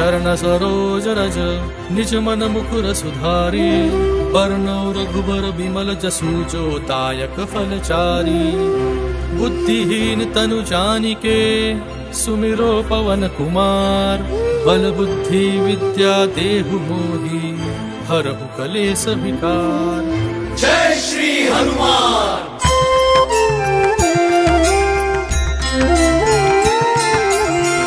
चरण सरोज रज, निज मन मुकुर सुधारी। बरनौ रघुबर बिमल जसु जो दायक फलचारी। बुद्धिहीन तनु जानिके, सुमिरो पवन कुमार। बल बुद्धि विद्या देहु मोहि, हरहु कलेश विकार। जय श्री हनुमान।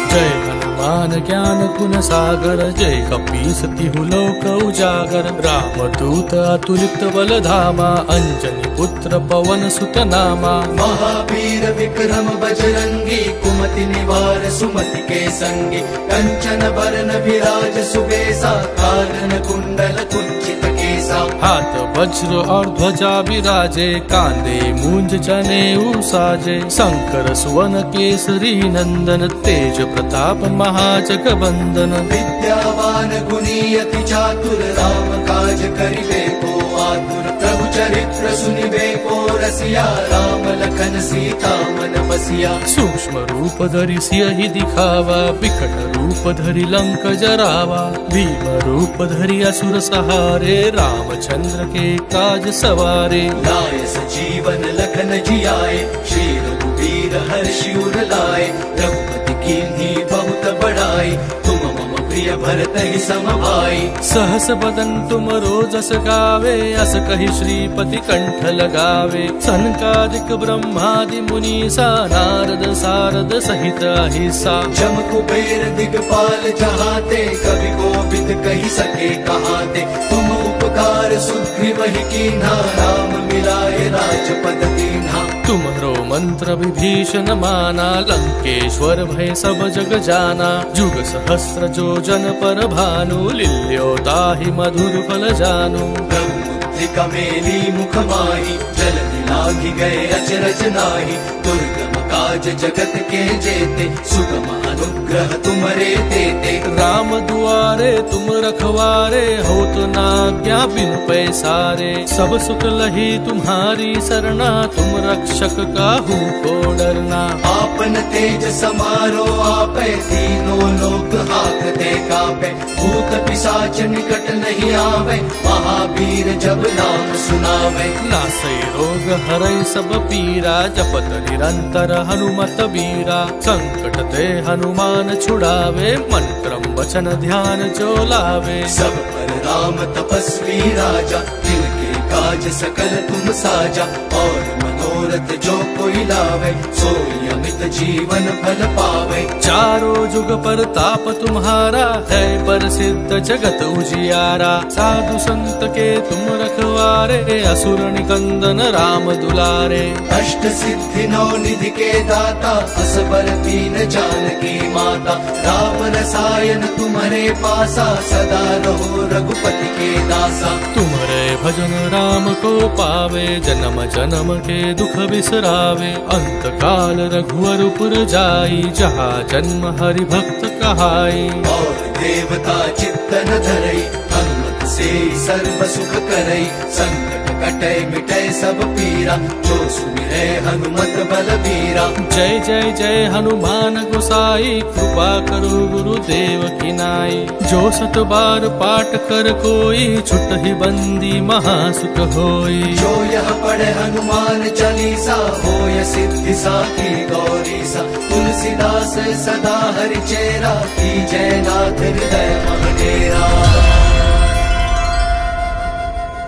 जय हनुमान ज्ञान गुण सागर, जय कपीस तिहु लोक उजागर। रामदूत अतुलित बल धामा, अंजनी पुत्र पवन सुत नामा। महावीर विक्रम बजरंगी, कुमति निवार सुमति के संगी। कंचन बरन विराज सुबेसा, कानन कुंडल कुंचित केसा। हाथ वज्र और ध्वजा विराजे, कांधे मूंज जनेऊ साजे। शंकर सुवन केसरी नंदन, तेज प्रताप महाजगवंदन। विद्यावान गुणी अति चातुर, राम काज करिबे को आतुर। प्रभु चरित्र सुनिबे को रसिया, राम लखन सीता मन बसिया। सूक्ष्म रूप धरि सियहि दिखावा, विकट रूप धरि लंक जरावा। भीम रूप धरि असुर सहारे, रामचंद्र के काज सवारे। लाय सजीवन लखन जियाए, श्री रघुवीर हर्षि उर लाए। रघुपति कीन्ही बहुत बड़ाई, तुम मम प्रिय भरत ही सम भाई। सहस बदन तुम रोजस गावे, अस कहि श्रीपति कंठ लगावे। सनकादिक ब्रह्मादि मुनीसा, नारद सारद सहित अहिसा। जम कुबेर दिगपाल जहाते, कवि कोविद कहि सके कहाते। तुम उपकार सुग्रीव ही कीन्हा, राम मिलाए राजपद दीन्हा। तुम्हरो मंत्र विभीषण माना, लंकेश्वर भय सब जग जाना। जुग सहस्र जो जन पर भानु, लील्यो ताहि मधुर फल जानु। ब्रह्मुद्रिका मेली मुख माही, जलधि लांघि गए अचरज नाहि। दुर्गम काज जगत के जेते, सुगम अनुग्रह तुमरे तेते। राम दुआरे तुम रखवारे, होत न आज्ञा बिनु पैसारे। सब सुख लही तुम्हारी सरना, तुम रक्षक काहू को डरना। आपन तेज समारो आपे, तीनों लोक हाकते कापे। भूत पिशाच निकट नहीं आवे, महावीर जब नाम सुनावे। नासै रोग हरै सब पीरा, जपत निरंतर हनुमत बीरा। संकट ते हनुमान छुड़ावे, मन क्रम वचन ध्यान जो लावे। सब पर राम तपस्वी राजा, जिनके काज सकल तुम साजा। और मनोरथ जो कोई लावे, सोई अमित जीवन फल पावे। चारों जुग पर ताप तुम्हारा, है प्रसिद्ध जगत उजियारा। साधु संत के तुम रखवारे, असुर निकंदन राम दुलारे। अष्ट सिद्धि नौ निधि के दाता, असबर दीन जानकी माता। राम रसायन तुम्हारे पासा, सदा रहो रघुपति के दासा। तुम्हारे भजन राम को पावे, जन्म जन्म के दुख बिसरावे। अंत काल रघुवरपुर जाई, जहाँ जन्म हरि भक्त कहाई। और देवता चित्तन धरई, हनुमत से सर्व सुख करई। संकट कटै मिटै सब पीरा, जो सुमिरै हनुमत बलबीरा। जय जय जय हनुमान गोसाई, कृपा करो गुरुदेव की नाई। जो सत बार पाठ कर कोई, छुटहि बंदी महासुख होई। जो यह पढ़े हनुमान चालीसा, होय सिद्धि साखी गौरीसा। तुलसीदास सदा हरि चेरा, कीजय नाथ हृदय मह डेरा।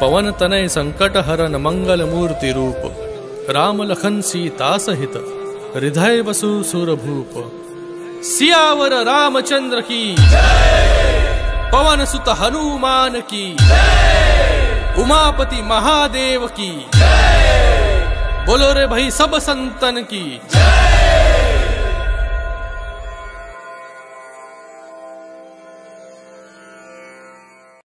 पवन तनय संकट हरन मंगल मूर्ति रूप। राम लखन सीता सहित, हृदय बसु सुरभूप। सियावर रामचंद्र की, पवन सुत हनुमान की, उमापति महादेव की। बोलो रे भाई सब संतन की।